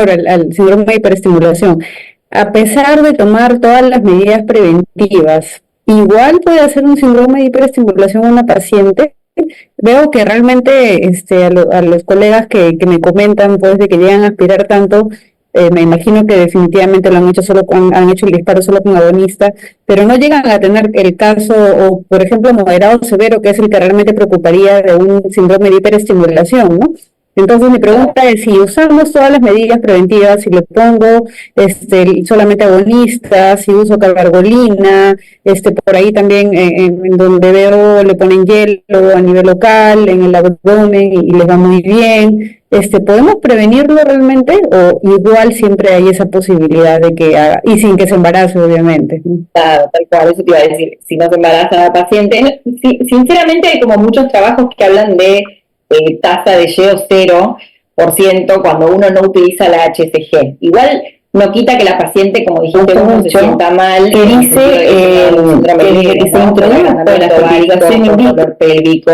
al síndrome de hiperestimulación, a pesar de tomar todas las medidas preventivas, igual puede hacer un síndrome de hiperestimulación una paciente. Veo que realmente a los colegas que me comentan pues de que llegan a aspirar tanto, me imagino que definitivamente lo han hecho han hecho el disparo solo con agonista, pero no llegan a tener el caso, o por ejemplo moderado o severo, que es el que realmente preocuparía de un síndrome de hiperestimulación, ¿no? Entonces mi pregunta es, si usamos todas las medidas preventivas, si le pongo solamente agonista, si uso carbargolina, por ahí también en donde veo le ponen hielo a nivel local, en el abdomen y les va muy bien, ¿podemos prevenirlo realmente o igual siempre hay esa posibilidad de que haga, y sin que se embarace obviamente? Claro, tal cual, eso te iba a decir, si no se embaraza la paciente. Sí, sinceramente hay como muchos trabajos que hablan de tasa de YEO 0% cuando uno no utiliza la HCG. Igual no quita que la paciente, como dijiste, no se sienta mal, que dice que se introduce la fertilización in vitro pélvico,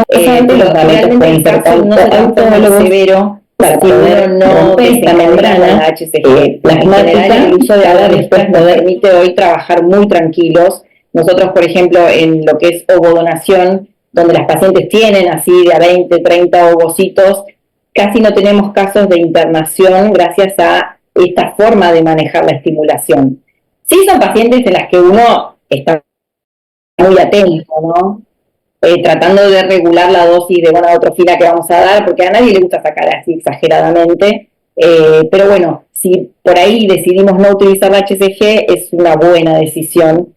realmente el caso no se trata de severo para poder no romper esta membrana, la HCG plasmática. El uso de agua después nos permite hoy trabajar muy tranquilos. Nosotros, por ejemplo, en lo que es ovodonación, donde las pacientes tienen así de a 20, 30 ovocitos, casi no tenemos casos de internación gracias a esta forma de manejar la estimulación. Sí son pacientes en las que uno está muy atento, ¿no? Tratando de regular la dosis de gonadotrofina que vamos a dar, porque a nadie le gusta sacar así exageradamente, pero bueno, si por ahí decidimos no utilizar la HCG, es una buena decisión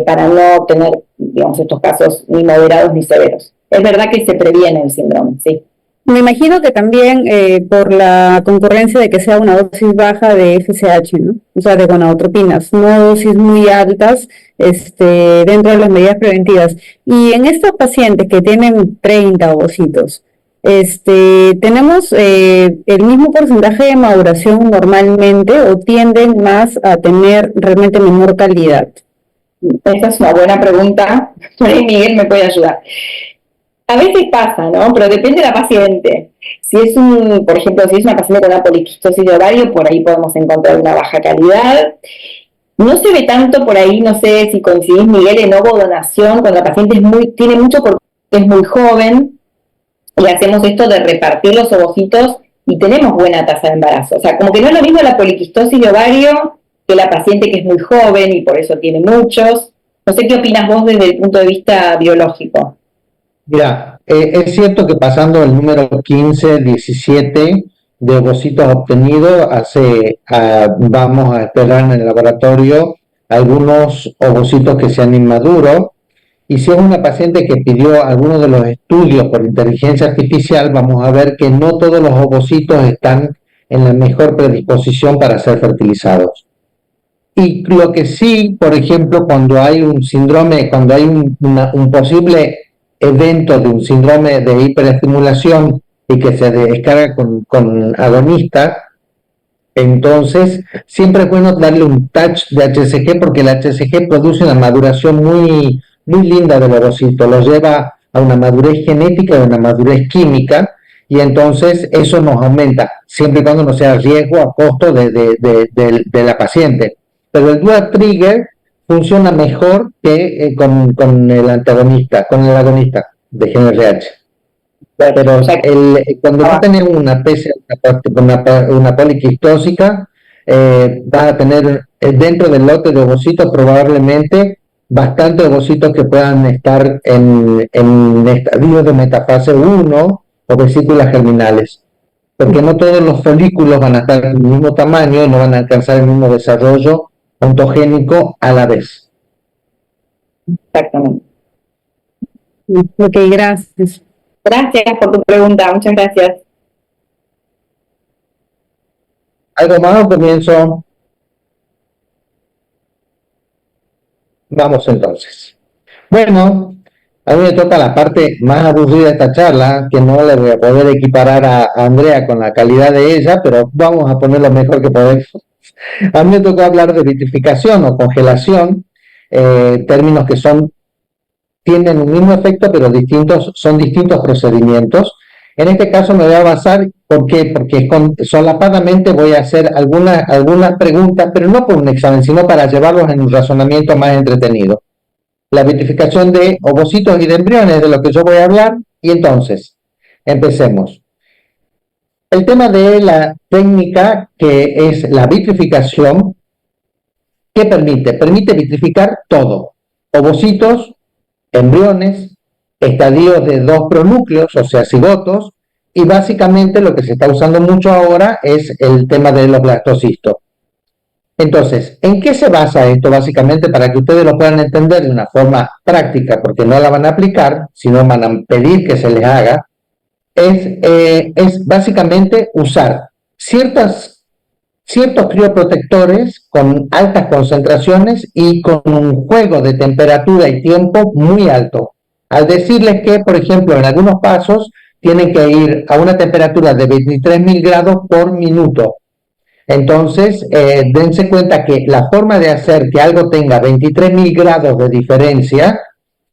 para no tener, digamos, estos casos ni moderados ni severos. Es verdad que se previene el síndrome, sí. Me imagino que también por la concurrencia de que sea una dosis baja de FSH, ¿no? O sea, de gonadotropinas, no dosis muy altas dentro de las medidas preventivas. Y en estos pacientes que tienen 30 ovocitos, ¿tenemos el mismo porcentaje de maduración normalmente o tienden más a tener realmente menor calidad? Esa es una buena pregunta. Miguel me puede ayudar. A veces pasa, ¿no? Pero depende de la paciente. Si es por ejemplo, si es una paciente con una poliquistosis de ovario, por ahí podemos encontrar una baja calidad. No se ve tanto por ahí, no sé si coincidís, Miguel, en ovodonación, cuando la paciente tiene mucho porque es muy joven, y hacemos esto de repartir los ovocitos y tenemos buena tasa de embarazo. O sea, como que no es lo mismo la poliquistosis de ovario que la paciente que es muy joven y por eso tiene muchos. No sé qué opinas vos desde el punto de vista biológico. Mira, es cierto que pasando el número 15, 17 de ovocitos obtenidos, vamos a esperar en el laboratorio algunos ovocitos que sean inmaduros, y si es una paciente que pidió algunos de los estudios por inteligencia artificial, vamos a ver que no todos los ovocitos están en la mejor predisposición para ser fertilizados. Y lo que sí, por ejemplo, cuando hay un síndrome, cuando hay un posible evento de un síndrome de hiperestimulación y que se descarga con agonista, entonces siempre es bueno darle un touch de HCG, porque el HCG produce una maduración muy, muy linda del ovocito, lo lleva a una madurez genética y a una madurez química, y entonces eso nos aumenta, siempre y cuando no sea riesgo a costo de la paciente. Pero el dual trigger funciona mejor que con el antagonista, con el agonista de GnRH. Pero cuando tú tienes una PESA, una poliquistósica, vas a tener dentro del lote de ovocitos probablemente bastantes ovocitos que puedan estar en estadios de metafase 1 o vesículas germinales, porque no todos los folículos van a estar del mismo tamaño y no van a alcanzar el mismo desarrollo ontogénico a la vez. Exactamente. Ok, gracias. Gracias por tu pregunta, muchas gracias. ¿Algo más o comienzo? Vamos entonces. Bueno, a mí me toca la parte más aburrida de esta charla, que no le voy a poder equiparar a Andrea con la calidad de ella, pero vamos a poner lo mejor que podemos. A mí me tocó hablar de vitrificación o congelación, términos que tienen un mismo efecto, pero son distintos procedimientos, En este caso me voy a basar, ¿por qué? Porque solapadamente voy a hacer algunas preguntas, pero no por un examen, sino para llevarlos en un razonamiento más entretenido. La vitrificación de ovocitos y de embriones, de lo que yo voy a hablar, y entonces, empecemos. El tema de la técnica que es la vitrificación, ¿qué permite? Permite vitrificar todo, ovocitos, embriones, estadios de dos pronúcleos, o sea, cigotos, y básicamente lo que se está usando mucho ahora es el tema de los blastocitos. Entonces, ¿en qué se basa esto básicamente para que ustedes lo puedan entender de una forma práctica? Porque no la van a aplicar, sino van a pedir que se les haga. Es básicamente usar ciertos crioprotectores con altas concentraciones y con un juego de temperatura y tiempo muy alto. Al decirles que, por ejemplo, en algunos pasos tienen que ir a una temperatura de 23.000 grados por minuto. Entonces, dense cuenta que la forma de hacer que algo tenga 23.000 grados de diferencia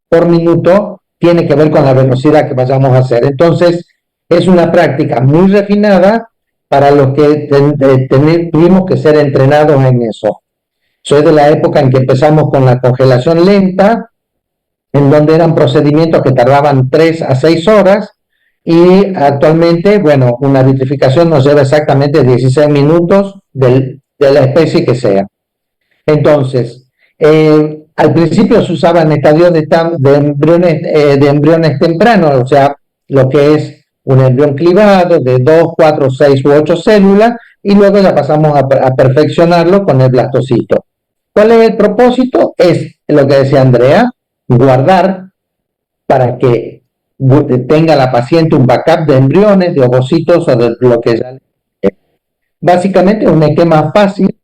por minuto tiene que ver con la velocidad que vayamos a hacer. Entonces, es una práctica muy refinada para los que tuvimos que ser entrenados en eso. Soy de la época en que empezamos con la congelación lenta, en donde eran procedimientos que tardaban 3 a 6 horas, y actualmente, bueno, una vitrificación nos lleva exactamente 16 minutos de la especie que sea. Entonces, al principio se usaban estadios de embriones tempranos, o sea, lo que es un embrión clivado de 2, 4, 6 u 8 células, y luego ya pasamos a perfeccionarlo con el blastocito. ¿Cuál es el propósito? Es lo que decía Andrea, guardar para que tenga la paciente un backup de embriones, de ovocitos o de lo que ya. Básicamente un esquema fácil.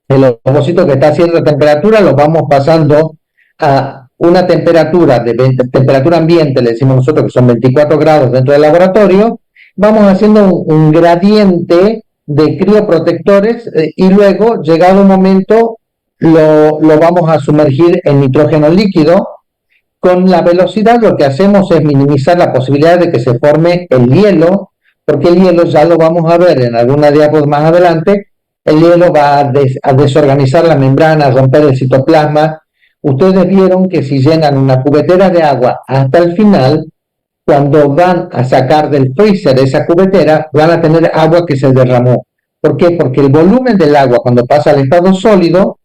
El ovocito que está a cierta temperatura lo vamos pasando a una temperatura temperatura ambiente, le decimos nosotros que son 24 grados dentro del laboratorio. Vamos haciendo un gradiente de crioprotectores y luego, llegado un momento, lo vamos a sumergir en nitrógeno líquido. Con la velocidad lo que hacemos es minimizar la posibilidad de que se forme el hielo, porque el hielo, ya lo vamos a ver en alguna diapositiva más adelante, el hielo va a desorganizar la membrana, a romper el citoplasma. Ustedes vieron que si llenan una cubetera de agua hasta el final, cuando van a sacar del freezer esa cubetera, van a tener agua que se derramó. ¿Por qué? Porque el volumen del agua cuando pasa al estado sólido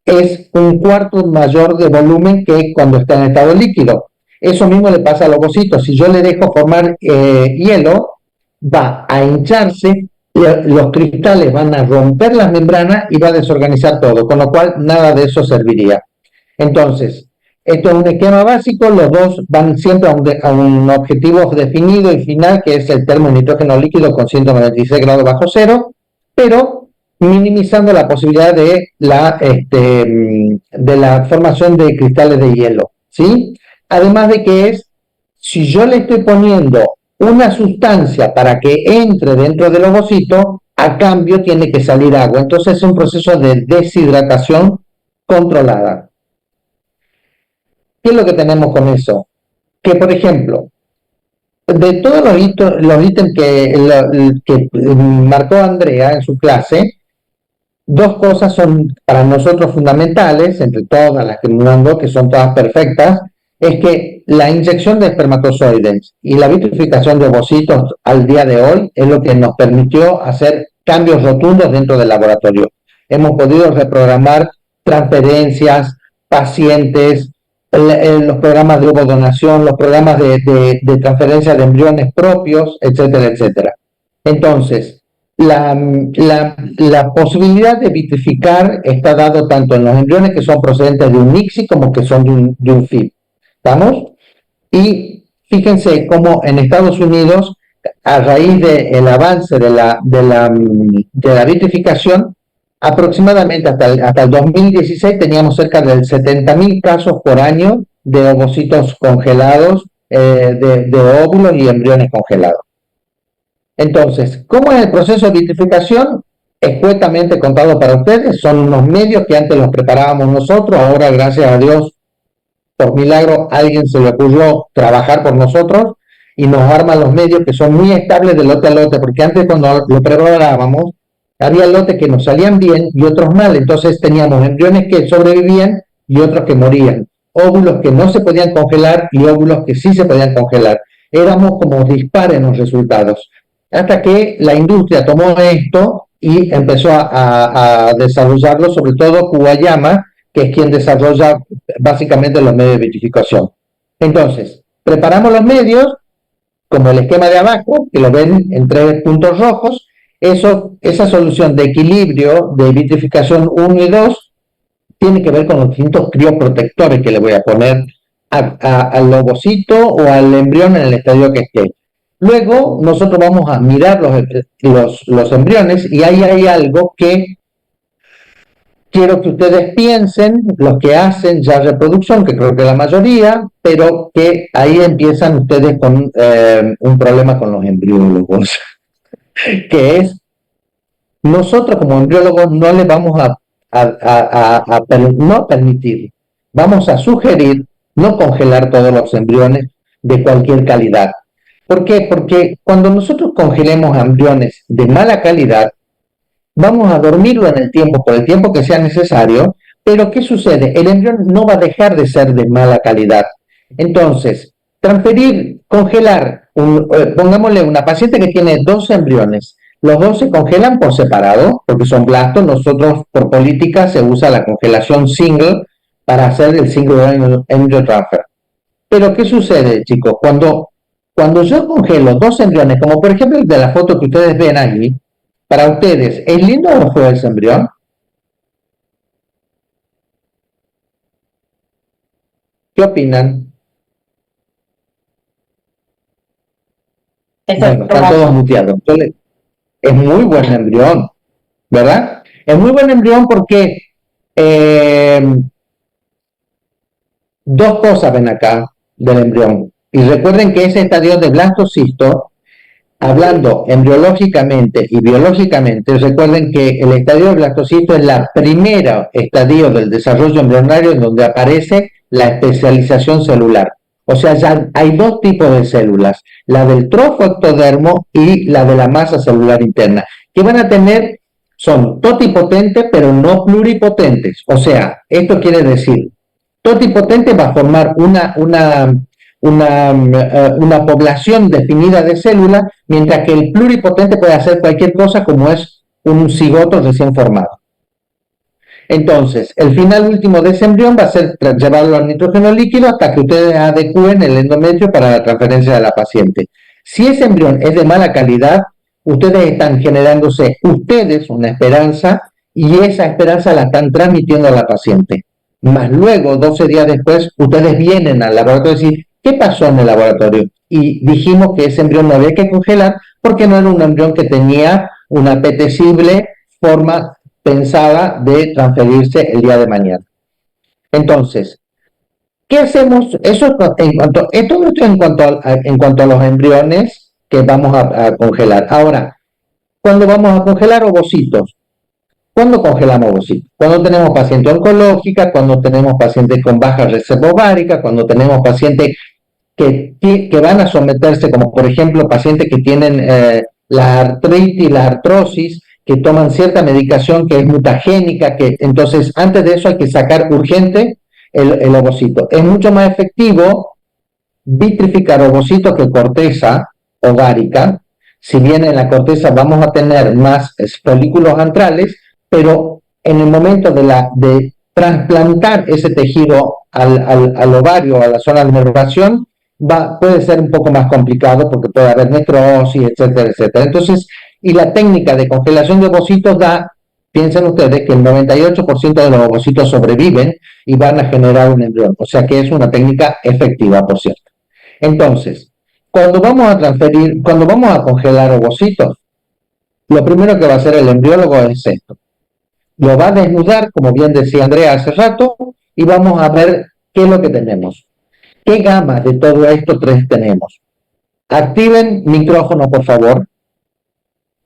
es un cuarto mayor de volumen que cuando está en estado líquido. Eso mismo le pasa al ovocito. Si yo le dejo formar hielo, va a hincharse, los cristales van a romper las membranas y va a desorganizar todo, con lo cual nada de eso serviría. Entonces, esto es un esquema básico, los dos van siempre a un objetivo definido y final, que es el termo de nitrógeno líquido con 196 grados bajo cero, pero minimizando la posibilidad de la formación de cristales de hielo, ¿sí? Además de que si yo le estoy poniendo una sustancia para que entre dentro del ovocito, a cambio tiene que salir agua. Entonces es un proceso de deshidratación controlada. ¿Qué es lo que tenemos con eso? Que, por ejemplo, de todos los ítems que marcó Andrea en su clase, dos cosas son para nosotros fundamentales, entre todas las que mandó, que son todas perfectas, es que la inyección de espermatozoides y la vitrificación de ovocitos al día de hoy es lo que nos permitió hacer cambios rotundos dentro del laboratorio. Hemos podido reprogramar transferencias, pacientes, los programas de ovodonación, los programas de transferencia de embriones propios, etcétera, etcétera. Entonces, la posibilidad de vitrificar está dado tanto en los embriones que son procedentes de un ICSI como que son de un FIV. ¿Estamos? Y fíjense cómo en Estados Unidos, a raíz del avance de la vitrificación, aproximadamente hasta el 2016 teníamos cerca de 70.000 casos por año de ovocitos congelados, de óvulos y embriones congelados. Entonces, ¿cómo es el proceso de vitrificación? Escuetamente contado para ustedes, son unos medios que antes los preparábamos nosotros, ahora gracias a Dios, por milagro, alguien se le ocurrió trabajar por nosotros. y nos arma los medios que son muy estables de lote a lote, porque antes cuando lo preparábamos, había lotes que nos salían bien y otros mal, entonces teníamos embriones que sobrevivían y otros que morían, óvulos que no se podían congelar y óvulos que sí se podían congelar. Éramos como dispares en los resultados, hasta que la industria tomó esto y empezó a desarrollarlo, sobre todo Kuwayama, que es quien desarrolla básicamente los medios de vitrificación. Entonces, preparamos los medios, como el esquema de abajo, que lo ven en 3 puntos rojos. Esa solución de equilibrio de vitrificación 1 y 2 tiene que ver con los distintos crioprotectores que le voy a poner al ovocito o al embrión en el estadio que esté. Luego nosotros vamos a mirar los embriones y ahí hay algo que quiero que ustedes piensen, los que hacen ya reproducción, que creo que la mayoría, pero que ahí empiezan ustedes con un problema con los embriólogos, que es, nosotros como embriólogos no les vamos no permitir, vamos a sugerir no congelar todos los embriones de cualquier calidad. ¿Por qué? Porque cuando nosotros congelemos embriones de mala calidad, vamos a dormirlo en el tiempo, por el tiempo que sea necesario, pero ¿qué sucede? El embrión no va a dejar de ser de mala calidad. Entonces, congelar, pongámosle una paciente que tiene 2 embriones, los 2 se congelan por separado, porque son blastos. Nosotros, por política, se usa la congelación single para hacer el single embryo transfer. Pero ¿qué sucede, chicos? Cuando yo congelo 2 embriones, como por ejemplo el de la foto que ustedes ven allí, para ustedes, ¿es lindo o feo ese embrión? ¿Qué opinan? Bueno, están todos muteados. Entonces, es muy buen embrión, ¿verdad? Es muy buen embrión porque 2 cosas ven acá del embrión. Y recuerden que ese estadio de blastocisto, hablando embriológicamente y biológicamente, recuerden que el estadio de blastocisto es la primera estadio del desarrollo embrionario en donde aparece la especialización celular. O sea, ya hay 2 tipos de células, la del trofoectodermo y la de la masa celular interna, que van a tener, son totipotentes pero no pluripotentes. O sea, esto quiere decir, totipotente va a formar una población definida de células, mientras que el pluripotente puede hacer cualquier cosa, como es un cigoto recién formado. Entonces, el final último de ese embrión va a ser llevarlo al nitrógeno líquido hasta que ustedes adecúen el endometrio para la transferencia de la paciente. Si ese embrión es de mala calidad, ustedes están generándose una esperanza, y esa esperanza la están transmitiendo a la paciente. Más luego, 12 días después, ustedes vienen al laboratorio y dicen, ¿qué pasó en el laboratorio? Y dijimos que ese embrión no había que congelar porque no era un embrión que tenía una apetecible forma pensada de transferirse el día de mañana. Entonces, ¿qué hacemos? Eso en cuanto a los embriones que vamos a congelar. Ahora, ¿cuándo vamos a congelar ovocitos? ¿Cuándo congelamos ovocitos? Cuando tenemos pacientes oncológicas, cuando tenemos pacientes con baja reserva ovárica, cuando tenemos pacientes que van a someterse, como por ejemplo pacientes que tienen la artritis, la artrosis, que toman cierta medicación que es mutagénica, que entonces antes de eso hay que sacar urgente el ovocito. Es mucho más efectivo vitrificar ovocitos que corteza ovárica. Si bien en la corteza vamos a tener más folículos antrales, pero en el momento de trasplantar ese tejido al ovario o a la zona de inervación, puede ser un poco más complicado porque puede haber necrosis, etcétera, etcétera. Entonces, y la técnica de congelación de ovocitos piensen ustedes que el 98% de los ovocitos sobreviven y van a generar un embrión. O sea que es una técnica efectiva, por cierto. Entonces, cuando vamos a congelar ovocitos, lo primero que va a hacer el embriólogo es esto. Lo va a desnudar, como bien decía Andrea hace rato, y vamos a ver qué es lo que tenemos. ¿Qué gama de todo esto tenemos? Activen micrófono, por favor.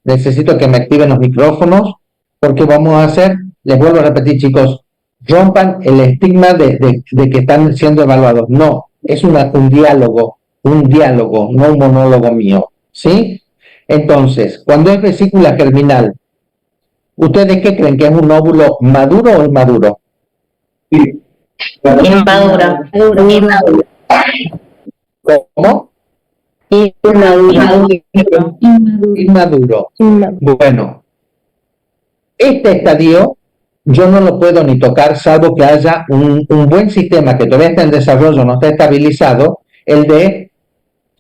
Necesito que me activen los micrófonos, porque vamos a hacer, les vuelvo a repetir, chicos, rompan el estigma de que están siendo evaluados. No, es un diálogo un diálogo, no un monólogo mío, ¿sí? Entonces, cuando es vesícula germinal, ¿ustedes qué creen? ¿Que es un óvulo maduro o inmaduro? Inmaduro. ¿Cómo? Inmaduro. Bueno, este estadio yo no lo puedo ni tocar salvo que haya un buen sistema que todavía está en desarrollo, no está estabilizado, el de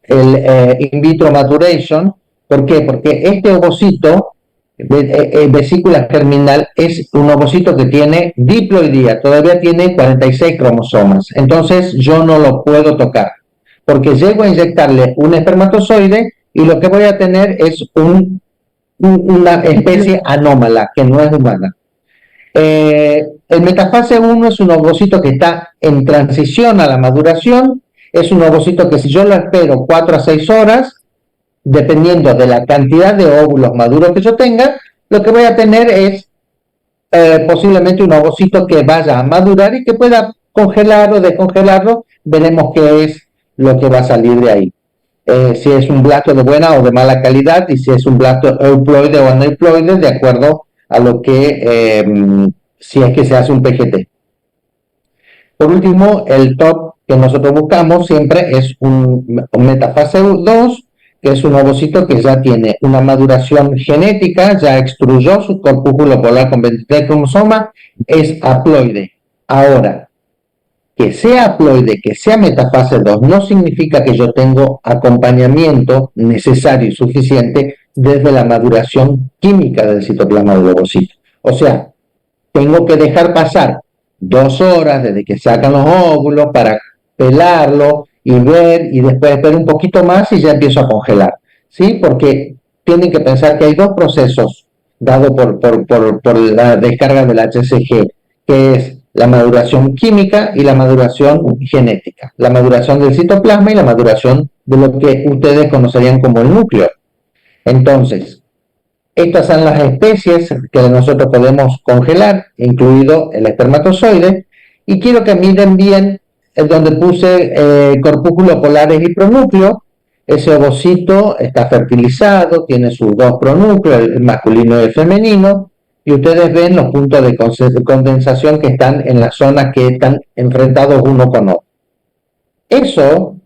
in vitro maturation. ¿Por qué? Porque este ovocito, vesícula germinal, es un ovocito que tiene diploidía, todavía tiene 46 cromosomas. Entonces yo no lo puedo tocar, porque llego a inyectarle un espermatozoide y lo que voy a tener es una especie anómala, que no es humana. El metafase 1 es un ovocito que está en transición a la maduración. Es un ovocito que si yo lo espero 4 a 6 horas, dependiendo de la cantidad de óvulos maduros que yo tenga, lo que voy a tener es posiblemente un ovocito que vaya a madurar y que pueda congelar o descongelarlo. Veremos qué es lo que va a salir de ahí. Si es un blasto de buena o de mala calidad y si es un blasto euploide o aneuploide, de acuerdo a lo que, si es que se hace un PGT. Por último, el top que nosotros buscamos siempre es un metafase 2, que es un ovocito que ya tiene una maduración genética, ya extruyó su corpúsculo polar con 23 cromosomas, es haploide. Ahora, que sea haploide, que sea metafase 2, no significa que yo tengo acompañamiento necesario y suficiente desde la maduración química del citoplasma del ovocito. O sea, tengo que dejar pasar 2 horas desde que sacan los óvulos para pelarlo y ver, y después espero un poquito más y ya empiezo a congelar, ¿sí? Porque tienen que pensar que hay dos procesos dados por la descarga del HCG, que es la maduración química y la maduración genética, la maduración del citoplasma y la maduración de lo que ustedes conocerían como el núcleo. Entonces, estas son las especies que nosotros podemos congelar, incluido el espermatozoide, y quiero que miren bien donde puse corpúsculos polares y pronúcleo. Ese ovocito está fertilizado, tiene sus 2 pronúcleos, el masculino y el femenino, y ustedes ven los puntos de condensación que están en las zonas que están enfrentados uno con otro. Eso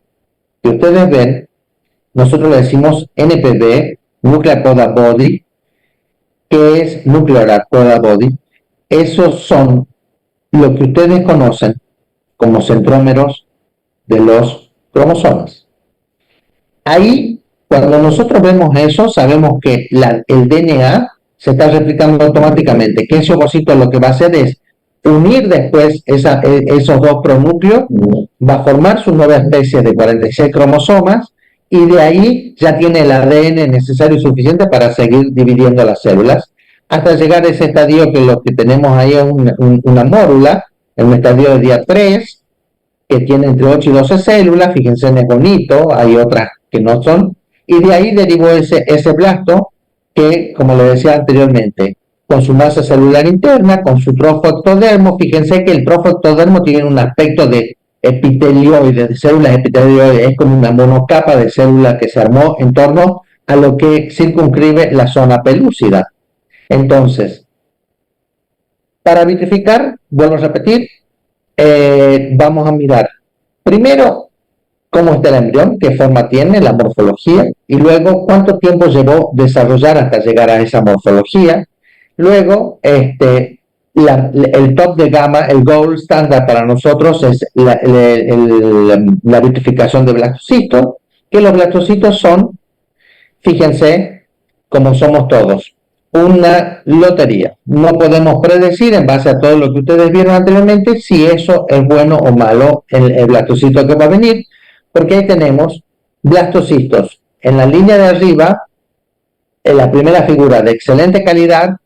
que ustedes ven, nosotros le decimos NPB, Nuclear Product Body, que es Nuclear Product Body. Esos son lo que ustedes conocen como centrómeros de los cromosomas. Ahí, cuando nosotros vemos eso, sabemos que el DNA se está replicando automáticamente, que ese ovocito lo que va a hacer es unir después esos 2 pronúcleos, va a formar su nueva especie de 46 cromosomas, y de ahí ya tiene el ADN necesario y suficiente para seguir dividiendo las células, hasta llegar a ese estadio que lo que tenemos ahí es una mórula, en un estadio de día 3, que tiene entre 8 y 12 células, fíjense, es bonito, hay otras que no son, y de ahí derivó ese blasto que, como le decía anteriormente, con su masa celular interna, con su trofo-ectodermo. Fíjense que el trofo-ectodermo tiene un aspecto de epitelioide, de células epitelioides, es como una monocapa de células que se armó en torno a lo que circunscribe la zona pelúcida. Entonces, para vitrificar, vuelvo a repetir, vamos a mirar primero cómo está el embrión, qué forma tiene, la morfología, y luego cuánto tiempo llevó desarrollar hasta llegar a esa morfología. Luego, el top de gamma, el gold standard para nosotros es la vitrificación de blastocitos, que los blastocitos son, fíjense, como somos todos, una lotería. No podemos predecir en base a todo lo que ustedes vieron anteriormente si eso es bueno o malo el blastocito que va a venir, porque ahí tenemos blastocitos en la línea de arriba, en la primera figura de excelente calidad,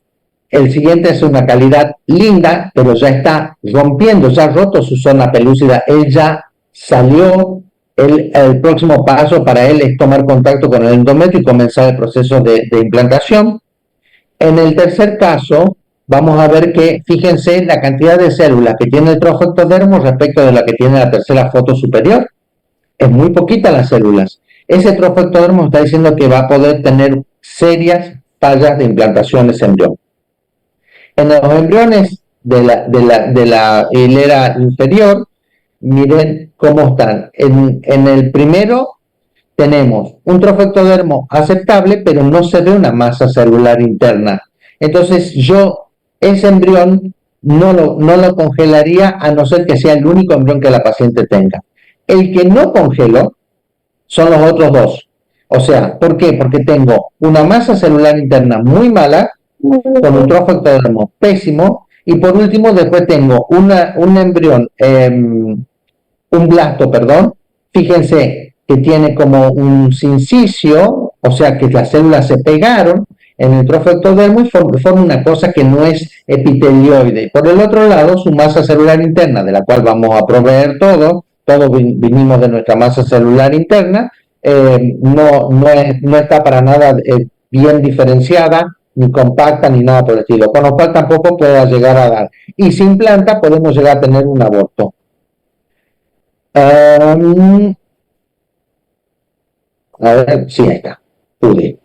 el siguiente es una calidad linda, pero ya está rompiendo, ya ha roto su zona pelúcida, él ya salió, el próximo paso para él es tomar contacto con el endometrio y comenzar el proceso de implantación. En el tercer caso, vamos a ver que, fíjense, la cantidad de células que tiene el trofo ectodermo respecto de la que tiene la tercera foto superior. es muy poquita las células. Ese trofectodermo está diciendo que va a poder tener serias fallas de implantación de ese embrión. En los embriones de la hilera inferior, miren cómo están. En el primero tenemos un trofectodermo aceptable, pero no se ve una masa celular interna. Entonces yo ese embrión no lo congelaría, a no ser que sea el único embrión que la paciente tenga. El que no congeló son los otros dos. O sea, ¿por qué? Porque tengo una masa celular interna muy mala, con un trofectodermo pésimo, y por último después tengo un embrión, un blasto, perdón, fíjense que tiene como un sincicio, o sea que las células se pegaron en el trofectodermo y forma una cosa que no es epitelioide. Por el otro lado, su masa celular interna, de la cual vamos a proveer todos vinimos de nuestra masa celular interna, no está para nada bien diferenciada, ni compacta, ni nada por el estilo, con lo cual tampoco pueda llegar a dar. Y si implanta, podemos llegar a tener un aborto. A ver, sí, ahí está. Pude.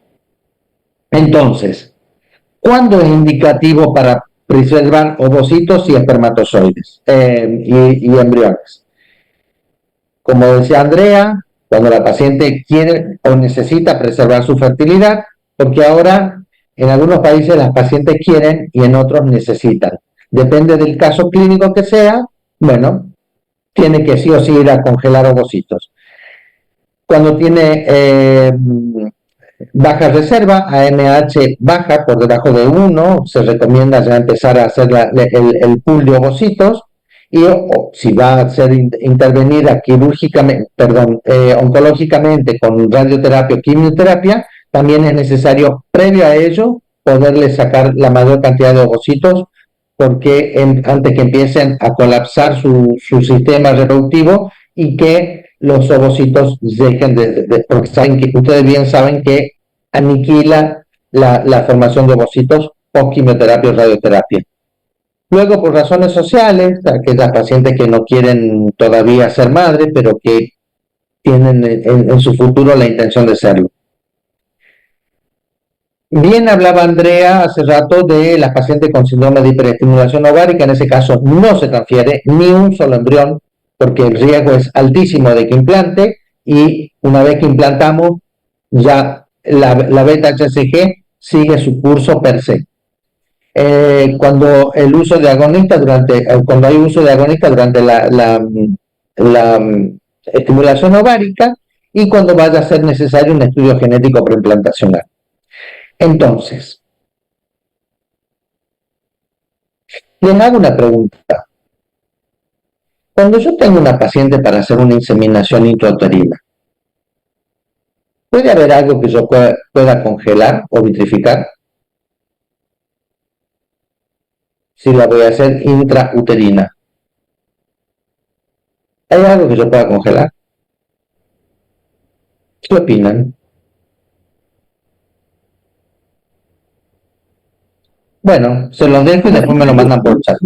Entonces, ¿cuándo es indicativo para preservar ovocitos y espermatozoides y embriones? Como decía Andrea, cuando la paciente quiere o necesita preservar su fertilidad, porque ahora en algunos países las pacientes quieren y en otros necesitan. Depende del caso clínico que sea, bueno, tiene que sí o sí ir a congelar ovocitos. Cuando tiene baja reserva, AMH baja por debajo de 1, se recomienda ya empezar a hacer el pool de ovocitos, y si va a ser intervenida quirúrgicamente, oncológicamente con radioterapia o quimioterapia, también es necesario, previo a ello, poderle sacar la mayor cantidad de ovocitos, porque antes que empiecen a colapsar su sistema reproductivo y que los ovocitos dejen porque saben que, ustedes bien saben que aniquila la formación de ovocitos post quimioterapia o radioterapia. Luego, por razones sociales, aquellas pacientes que no quieren todavía ser madre, pero que tienen en su futuro la intención de serlo. Bien hablaba Andrea hace rato de las pacientes con síndrome de hiperestimulación ovárica. En ese caso no se transfiere ni un solo embrión, porque el riesgo es altísimo de que implante, y una vez que implantamos, ya la beta-HCG sigue su curso per se. Cuando el uso de agonista cuando hay uso de agonista durante la estimulación ovárica, y cuando vaya a ser necesario un estudio genético preimplantacional. Entonces, les hago una pregunta. Cuando yo tengo una paciente para hacer una inseminación intrauterina, ¿puede haber algo que yo pueda congelar o vitrificar? Si la voy a hacer intrauterina, ¿hay algo que yo pueda congelar? ¿Qué opinan? Bueno, se los dejo y después me lo mandan por chat.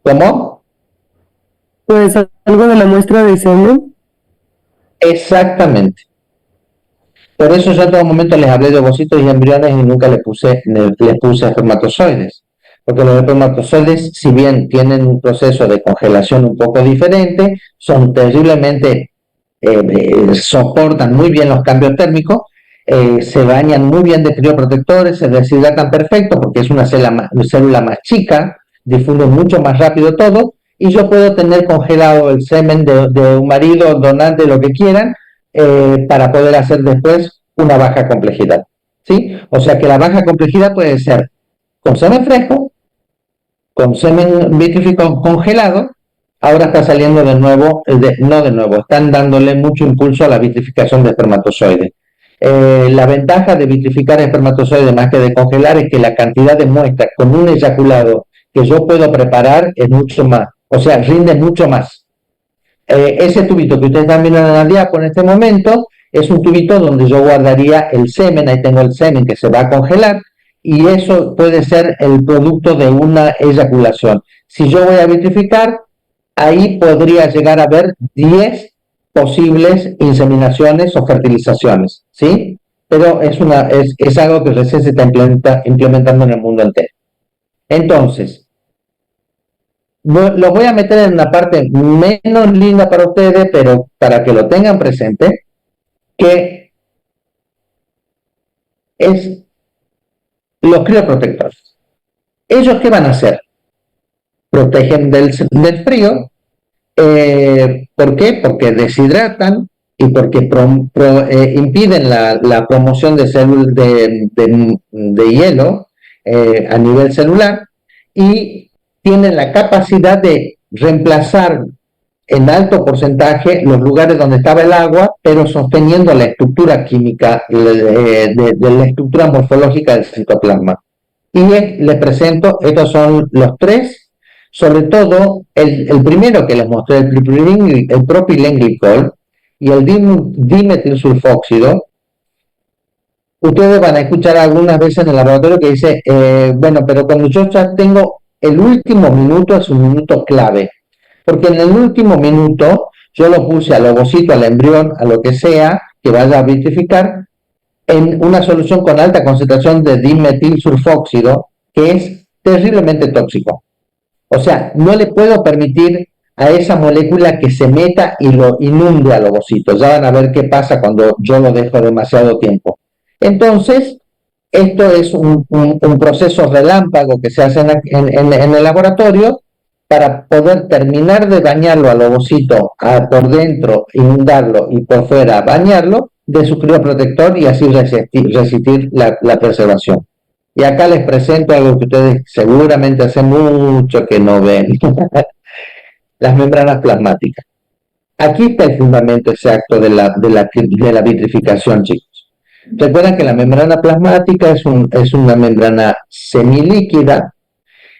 ¿Cómo? Pues algo de la muestra de semen. Exactamente. Por eso yo en todo momento les hablé de ovocitos y embriones y nunca les puse espermatozoides. Porque los espermatozoides, si bien tienen un proceso de congelación un poco diferente, son terriblemente, soportan muy bien los cambios térmicos, se bañan muy bien de crioprotectores, se deshidratan perfecto porque es una célula más chica, difunde mucho más rápido todo, y yo puedo tener congelado el semen de un marido, donante, lo que quieran, para poder hacer después una baja complejidad, ¿sí? O sea que la baja complejidad puede ser con semen fresco, con semen vitrificado congelado. Ahora está saliendo de nuevo, están dándole mucho impulso a la vitrificación de espermatozoides. La ventaja de vitrificar espermatozoides más que de congelar es que la cantidad de muestras con un eyaculado que yo puedo preparar es mucho más, o sea, rinde mucho más. Ese tubito que ustedes están viendo en la diapo en este momento es un tubito donde yo guardaría el semen. Ahí tengo el semen que se va a congelar, y eso puede ser el producto de una eyaculación. Si yo voy a vitrificar, ahí podría llegar a ver 10 posibles inseminaciones o fertilizaciones, ¿sí? Pero es algo que recién se está implementando en el mundo entero. Entonces, lo voy a meter en una parte menos linda para ustedes, pero para que lo tengan presente, que es los crioprotectores. ¿Ellos qué van a hacer? Protegen del frío. ¿Por qué? Porque deshidratan y porque impiden la promoción de hielo a nivel celular, y tienen la capacidad de reemplazar en alto porcentaje los lugares donde estaba el agua, pero sosteniendo la estructura química, de la estructura morfológica del citoplasma. Y les presento, estos son los tres, sobre todo el primero que les mostré, el propilenglicol y el dimetilsulfóxido. Ustedes van a escuchar algunas veces en el laboratorio que dice, bueno, pero cuando yo ya tengo el último minuto, es un minuto clave, porque en el último minuto yo lo puse al ovocito, al embrión, a lo que sea que vaya a vitrificar, en una solución con alta concentración de dimetilsulfóxido, que es terriblemente tóxico. O sea, no le puedo permitir a esa molécula que se meta y lo inunde al ovocito. Ya van a ver qué pasa cuando yo lo dejo demasiado tiempo. Entonces, esto es un proceso relámpago que se hace en el laboratorio para poder terminar de bañarlo al ovocito por dentro, inundarlo, y por fuera bañarlo de su crioprotector, y así resistir la preservación. Y acá les presento algo que ustedes seguramente hace mucho que no ven. Las membranas plasmáticas. Aquí está el fundamento exacto de la vitrificación, chicos. Recuerden que la membrana plasmática es una membrana semilíquida,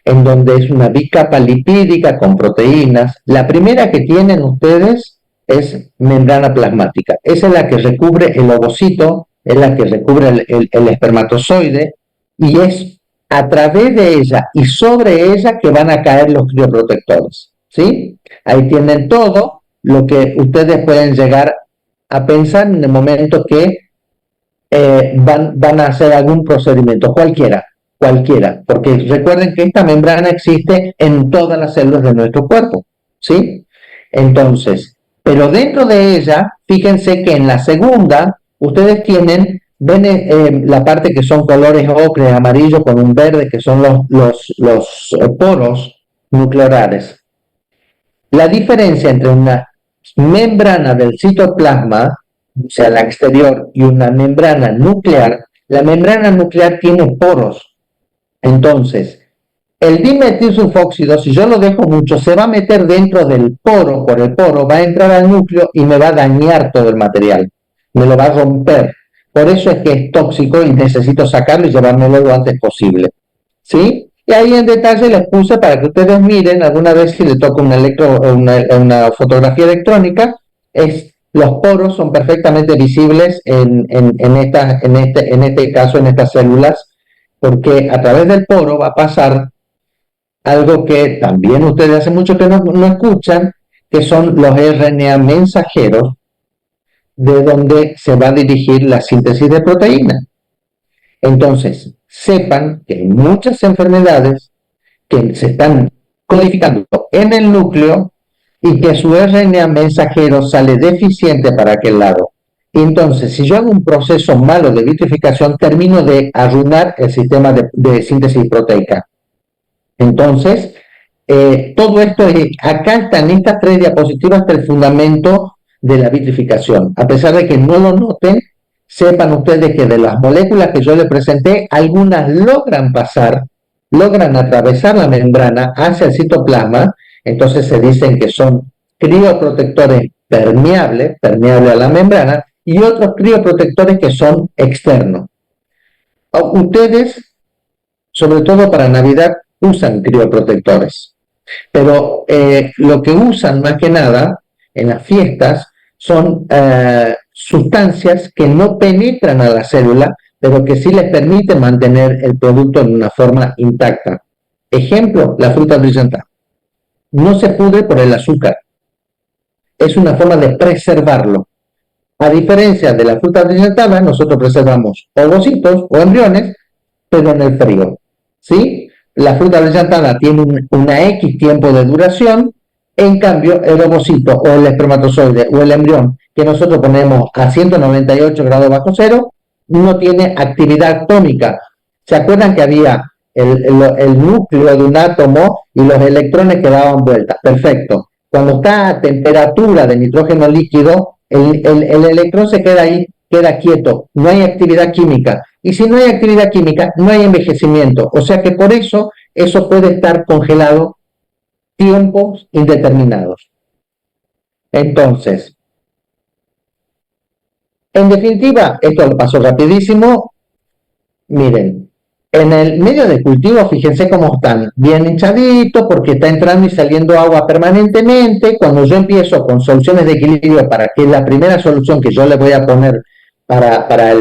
en donde es una bicapa lipídica con proteínas. La primera que tienen ustedes es membrana plasmática. Esa es la que recubre el ovocito, es la que recubre el espermatozoide, y es a través de ella y sobre ella que van a caer los crioprotectores, ¿sí? Ahí tienen todo lo que ustedes pueden llegar a pensar en el momento que van a hacer algún procedimiento, cualquiera, porque recuerden que esta membrana existe en todas las células de nuestro cuerpo, ¿sí? Entonces, pero dentro de ella, fíjense que en la segunda, ustedes ven la parte que son colores ocre, amarillo con un verde, que son los poros nucleares. La diferencia entre una membrana del citoplasma, o sea, la exterior, y una membrana nuclear, la membrana nuclear tiene poros. Entonces, el dimetilsulfóxido, si yo lo dejo mucho, se va a meter dentro del poro, por el poro, va a entrar al núcleo y me va a dañar todo el material, me lo va a romper. Por eso es que es tóxico y necesito sacarlo y llevármelo lo antes posible, ¿sí? Y ahí en detalle les puse para que ustedes miren, alguna vez si les toca una fotografía electrónica, los poros son perfectamente visibles en este caso, en estas células, porque a través del poro va a pasar algo que también ustedes hace mucho que no escuchan, que son los RNA mensajeros, de donde se va a dirigir la síntesis de proteínas. Entonces, sepan que hay muchas enfermedades que se están codificando en el núcleo y que su RNA mensajero sale deficiente para aquel lado. Y entonces, si yo hago un proceso malo de vitrificación, termino de arruinar el sistema de síntesis proteica. Entonces, todo esto, acá están estas 3 diapositivas, está el fundamento de la vitrificación. A pesar de que no lo noten, sepan ustedes que de las moléculas que yo les presenté, algunas logran atravesar la membrana hacia el citoplasma. Entonces se dicen que son crioprotectores permeables a la membrana, y otros crioprotectores que son externos. Ustedes, sobre todo para Navidad, usan crioprotectores, pero lo que usan más que nada en las fiestas son sustancias que no penetran a la célula, pero que sí les permiten mantener el producto en una forma intacta. Ejemplo, la fruta brillantada. No se pudre por el azúcar. es una forma de preservarlo. A diferencia de la fruta brillantada, nosotros preservamos ovocitos o embriones, pero en el frío, ¿sí? La fruta brillantada tiene una X tiempo de duración, en cambio el ovocito o el espermatozoide o el embrión que nosotros ponemos a 198 grados bajo cero no tiene actividad atómica. ¿Se acuerdan que había el núcleo de un átomo y los electrones que daban vueltas? Perfecto. Cuando está a temperatura de nitrógeno líquido, el electrón se queda ahí, queda quieto, no hay actividad química. Y si no hay actividad química, no hay envejecimiento. O sea que por eso puede estar congelado tiempos indeterminados. Entonces, en definitiva, esto lo paso rapidísimo. Miren, en el medio de cultivo, fíjense cómo están bien hinchaditos porque está entrando y saliendo agua permanentemente. Cuando yo empiezo con soluciones de equilibrio, para que la primera solución que yo le voy a poner para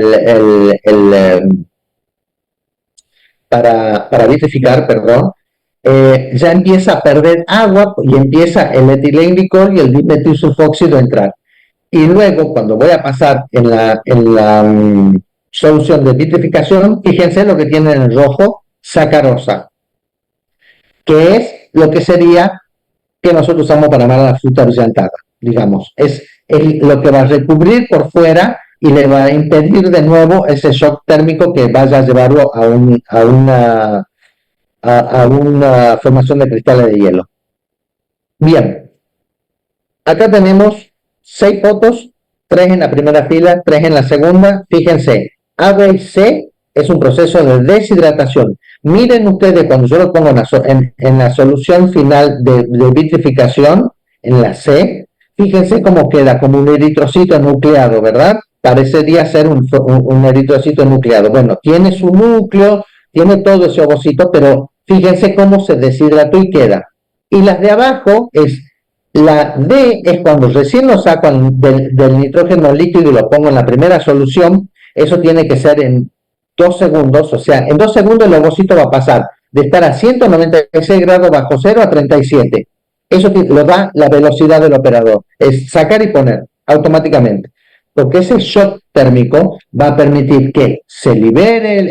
vitrificar, perdón, ya empieza a perder agua y empieza el etilenglicol y el dimetilsulfóxido a entrar. Y luego, cuando voy a pasar en la solución de vitrificación, fíjense lo que tiene en el rojo, sacarosa, que es lo que sería que nosotros usamos para armar la fruta brillantada, digamos. Es lo que va a recubrir por fuera y le va a impedir de nuevo ese shock térmico que vaya a llevarlo a una formación de cristales de hielo. Bien, acá tenemos 6 fotos, 3 en la primera fila, 3 en la segunda. Fíjense, A, B y C es un proceso de deshidratación. Miren ustedes cuando yo lo pongo en la solución final de vitrificación, en la C, fíjense cómo queda, como un eritrocito nucleado, ¿verdad? Parecería ser un eritrocito nucleado. Bueno, tiene su núcleo, tiene todo ese ovocito, pero fíjense cómo se deshidrató y queda. Y las de abajo la D es cuando recién lo saco del nitrógeno líquido y lo pongo en la primera solución. Eso tiene que ser en 2 segundos, o sea, en 2 segundos el ovocito va a pasar de estar a 196 grados bajo cero a 37. Eso lo da la velocidad del operador, es sacar y poner automáticamente, porque ese shock térmico va a permitir que se libere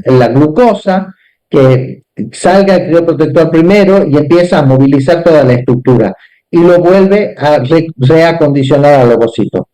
la glucosa, que salga el crioprotector primero y empieza a movilizar toda la estructura y lo vuelve a reacondicionar al ovocito.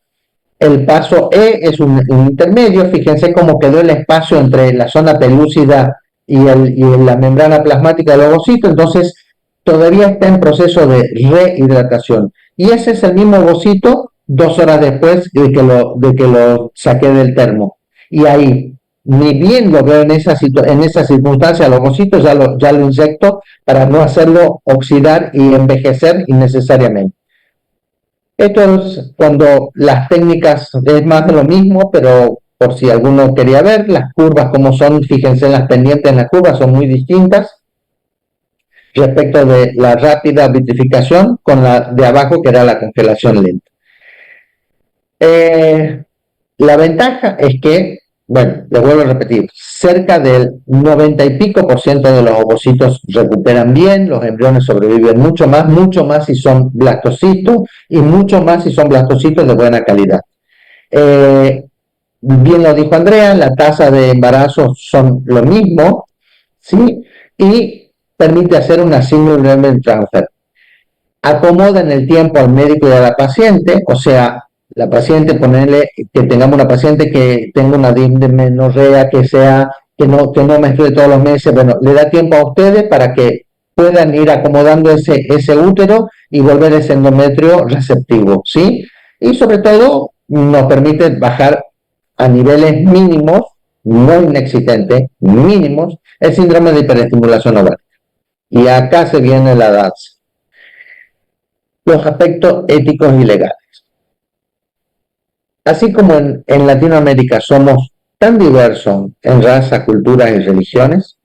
El paso E es un intermedio. Fíjense cómo quedó el espacio entre la zona pelúcida y la membrana plasmática del ovocito. Entonces todavía está en proceso de rehidratación y ese es el mismo ovocito 2 horas después de que lo saqué del termo. Y ahí, ni bien lo veo en esa circunstancia, el ovocito ya lo inyecto para no hacerlo oxidar y envejecer innecesariamente. Esto es cuando las técnicas es más de lo mismo, pero por si alguno quería ver, las curvas como son, fíjense en las pendientes en las curvas, son muy distintas respecto de la rápida vitrificación con la de abajo que era la congelación lenta. La ventaja es que, bueno, les vuelvo a repetir, cerca del 90 y pico % de los ovocitos recuperan bien, los embriones sobreviven mucho más si son blastocitos y mucho más si son blastocitos de buena calidad. Bien lo dijo Andrea, la tasa de embarazo son lo mismo, ¿sí? Y permite hacer una single membrane transfer. Acomoda en el tiempo al médico y a la paciente, o sea, la paciente, ponerle que tengamos una paciente que tenga una dismenorrea, que no menstrue todos los meses, bueno, le da tiempo a ustedes para que puedan ir acomodando ese útero y volver ese endometrio receptivo, ¿sí? Y sobre todo nos permite bajar a niveles mínimos, no inexistentes, mínimos, el síndrome de hiperestimulación ovárica. Y acá se viene la DATS. Los aspectos éticos y legales. Así como en Latinoamérica somos tan diversos en raza, culturas y religiones,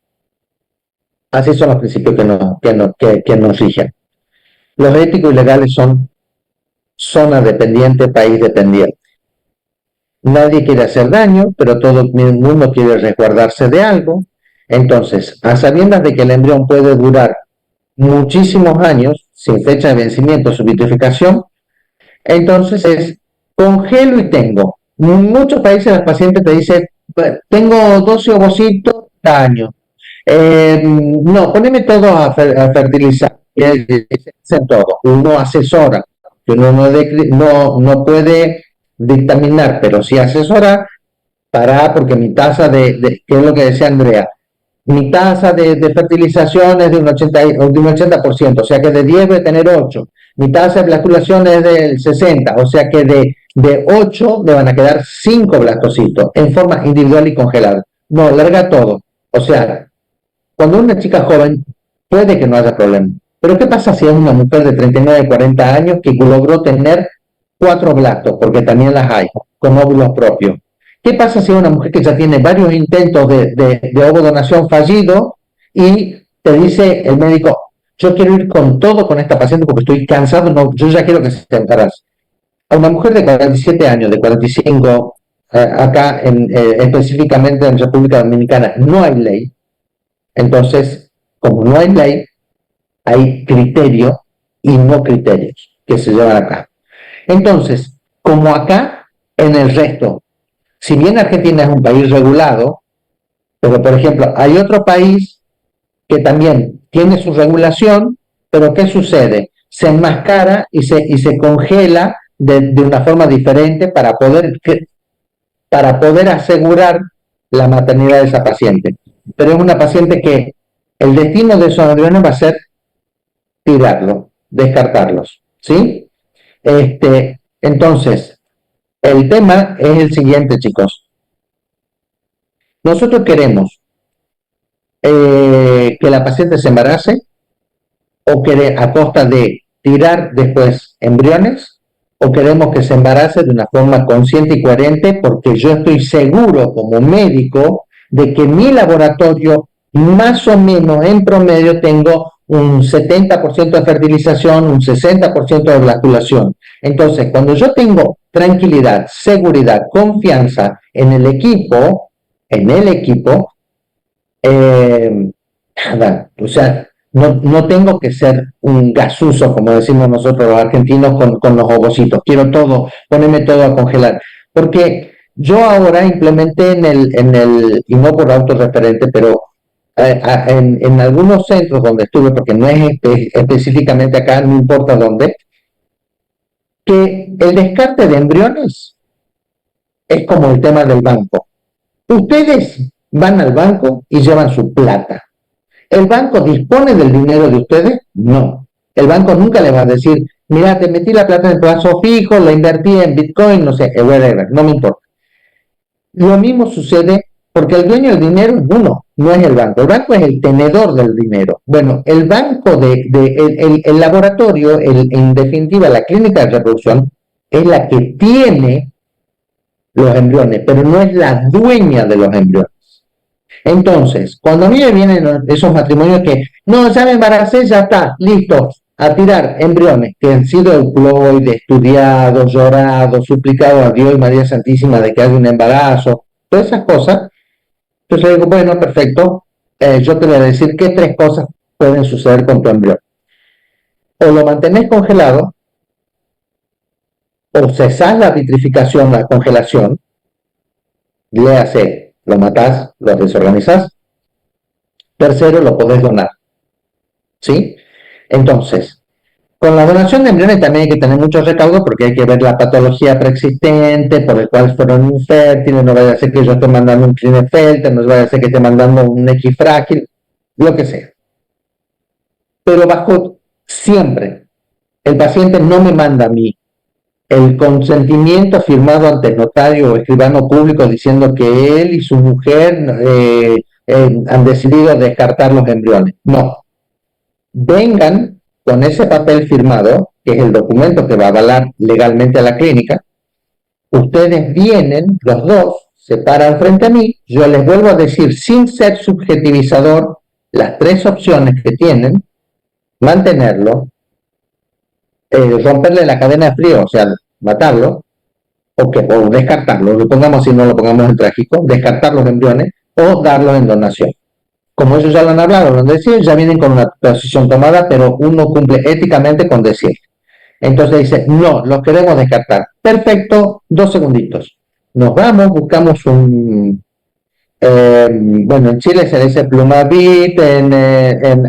así son los principios que nos rigen. Los éticos y legales son zona dependiente, país dependiente. Nadie quiere hacer daño, pero todo el mundo quiere resguardarse de algo. Entonces, a sabiendas de que el embrión puede durar muchísimos años, sin fecha de vencimiento su vitrificación, entonces es congelo y tengo. En muchos países las pacientes te dicen, tengo 12 ovocitos, daño. No, poneme todo a fertilizar. Hacen todo. Uno asesora, que uno no puede dictaminar, pero sí asesora porque mi tasa ¿qué es lo que decía Andrea? Mi tasa de fertilización es de un 80%, o sea que de 10 voy a tener 8. Mi tasa de blastulación es del 60, o sea que de 8 me van a quedar 5 blastocitos en forma individual y congelada. No, larga todo. O sea, cuando una chica joven puede que no haya problema. Pero ¿qué pasa si es una mujer de 39, 40 años que logró tener 4 blastos? Porque también las hay, con óvulos propios. ¿Qué pasa si es una mujer que ya tiene varios intentos de ovodonación fallido y te dice el médico, yo quiero ir con todo con esta paciente porque estoy cansado, no, yo ya quiero que se embarace? A una mujer de 47 años, de 45, acá específicamente en República Dominicana no hay ley. Entonces, como no hay ley, hay criterio y no criterios que se llevan acá. Entonces, como acá, en el resto, si bien Argentina es un país regulado, pero por ejemplo, hay otro país que también tiene su regulación, pero ¿qué sucede? Se enmascara y se congela de una forma diferente para poder asegurar la maternidad de esa paciente. Pero es una paciente que el destino de esos embriones va a ser tirarlo, descartarlos, ¿sí? Entonces, el tema es el siguiente, chicos. Nosotros queremos que la paciente se embarace o a costa de tirar después embriones, o queremos que se embarace de una forma consciente y coherente porque yo estoy seguro como médico de que mi laboratorio más o menos en promedio tengo un 70% de fertilización, un 60% de blastulación. Entonces, cuando yo tengo tranquilidad, seguridad, confianza en el equipo, nada, o sea, no tengo que ser un gasuso, como decimos nosotros los argentinos, con los ovocitos. Quiero todo, ponerme todo a congelar. Porque yo ahora implementé y no por autorreferente, pero en algunos centros donde estuve, porque no es específicamente acá, no importa dónde, que el descarte de embriones es como el tema del banco. Ustedes van al banco y llevan su plata. ¿El banco dispone del dinero de ustedes? No. El banco nunca le va a decir, mira, te metí la plata en plazo fijo, la invertí en Bitcoin, no sé, whatever, no me importa. Lo mismo sucede porque el dueño del dinero es uno, no es el banco. El banco es el tenedor del dinero. Bueno, el banco el laboratorio, en definitiva, la clínica de reproducción, es la que tiene los embriones, pero no es la dueña de los embriones. Entonces, cuando a mí me vienen esos matrimonios que, no, ya me embaracé, ya está, listo, a tirar embriones que han sido euploides, estudiados, llorados, suplicados a Dios y María Santísima de que haya un embarazo, todas esas cosas. Entonces le digo, bueno, perfecto, yo te voy a decir qué 3 cosas pueden suceder con tu embrión. O lo mantenés congelado, o cesás la vitrificación, la congelación, léase, lo matás, lo desorganizás. Tercero, lo podés donar, ¿sí? Entonces, con la donación de embriones también hay que tener muchos recaudos porque hay que ver la patología preexistente por el cual fueron infértiles, no vaya a ser que yo esté mandando un Klinefelter, no vaya a ser que esté mandando un X frágil, lo que sea. Pero bajo siempre, el paciente no me manda a mí el consentimiento firmado ante notario o escribano público diciendo que él y su mujer han decidido descartar los embriones. No. Vengan con ese papel firmado, que es el documento que va a avalar legalmente a la clínica. Ustedes vienen, los dos, se paran frente a mí, yo les vuelvo a decir, sin ser subjetivizador, las 3 opciones que tienen: mantenerlo, romperle la cadena de frío, o sea, matarlo, o descartarlo, lo pongamos así, no lo pongamos en trágico, descartar los embriones o darlos en donación. como ellos ya lo han hablado, lo han decidido, ya vienen con una posición tomada, pero uno cumple éticamente con decir. Entonces dice, no, los queremos descartar. Perfecto, 2 segunditos. Nos vamos, buscamos bueno, en Chile se le dice plumavit,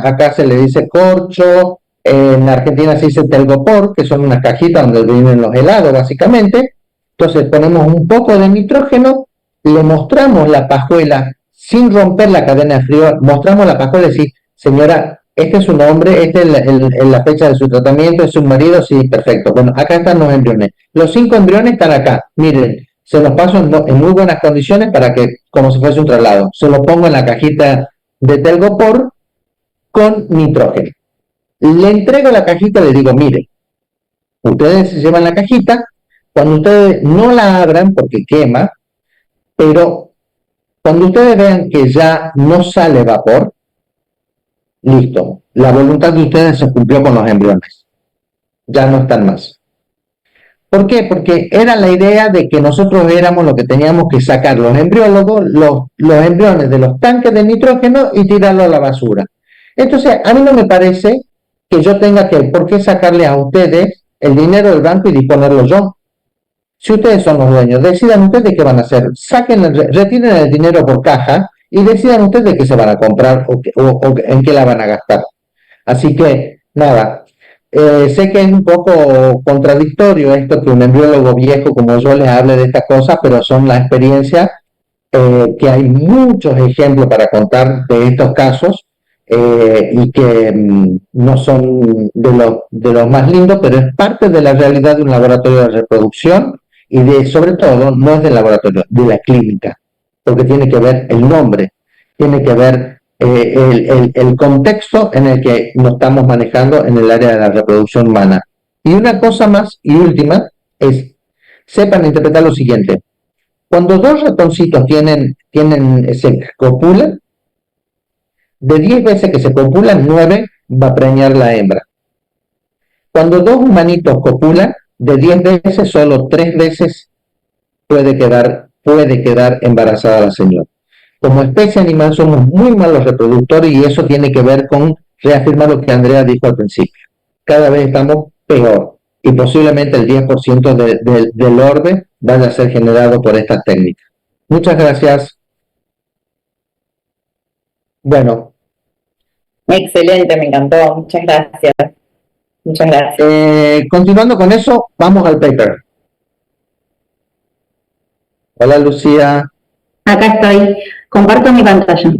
acá se le dice corcho, en Argentina se dice telgopor, que son unas cajitas donde vienen los helados, básicamente. Entonces ponemos un poco de nitrógeno, le mostramos la pajuela sin romper la cadena de frío, mostramos la pajuela y decir, señora, este es su nombre, esta es la fecha de su tratamiento, es su marido, sí, perfecto. Bueno, acá están los embriones. Los 5 embriones están acá, miren, se los paso en muy buenas condiciones para que, como si fuese un traslado, se los pongo en la cajita de telgopor con nitrógeno. Le entrego la cajita y le digo, mire, ustedes se llevan la cajita, cuando ustedes no la abran porque quema, pero cuando ustedes vean que ya no sale vapor, listo, la voluntad de ustedes se cumplió con los embriones, ya no están más. ¿Por qué? Porque era la idea de que nosotros éramos lo que teníamos que sacar los embriólogos, los embriones de los tanques de nitrógeno y tirarlos a la basura. Entonces, a mí no me parece que yo tenga que, ¿por qué sacarle a ustedes el dinero del banco y disponerlo yo? Si ustedes son los dueños, decidan ustedes qué van a hacer. Retiren el dinero por caja y decidan ustedes qué se van a comprar o en qué la van a gastar. Así que, nada, sé que es un poco contradictorio esto que un embriólogo viejo como yo les hable de estas cosas, pero son la experiencia que hay muchos ejemplos para contar de estos casos y que no son de los más lindos, pero es parte de la realidad de un laboratorio de reproducción y sobre todo, no es del laboratorio, de la clínica, porque tiene que ver el nombre, tiene que ver el contexto en el que nos estamos manejando en el área de la reproducción humana. Y una cosa más y última es, sepan interpretar lo siguiente. Cuando 2 ratoncitos se copulan, de 10 veces que se copulan, 9 va a preñar la hembra. Cuando 2 humanitos copulan, de 10 veces, solo 3 veces puede quedar embarazada la señora. Como especie animal somos muy malos reproductores y eso tiene que ver con reafirmar lo que Andrea dijo al principio. Cada vez estamos peor y posiblemente el 10% del orbe vaya a ser generado por estas técnicas. Muchas gracias. Bueno. Excelente, me encantó. Muchas gracias. Muchas gracias. Continuando con eso, vamos al paper. Hola, Lucía. Acá estoy. Comparto mi pantalla.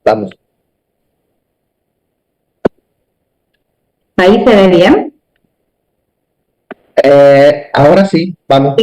Vamos. ¿Ahí se ve bien? Ahora sí, vamos.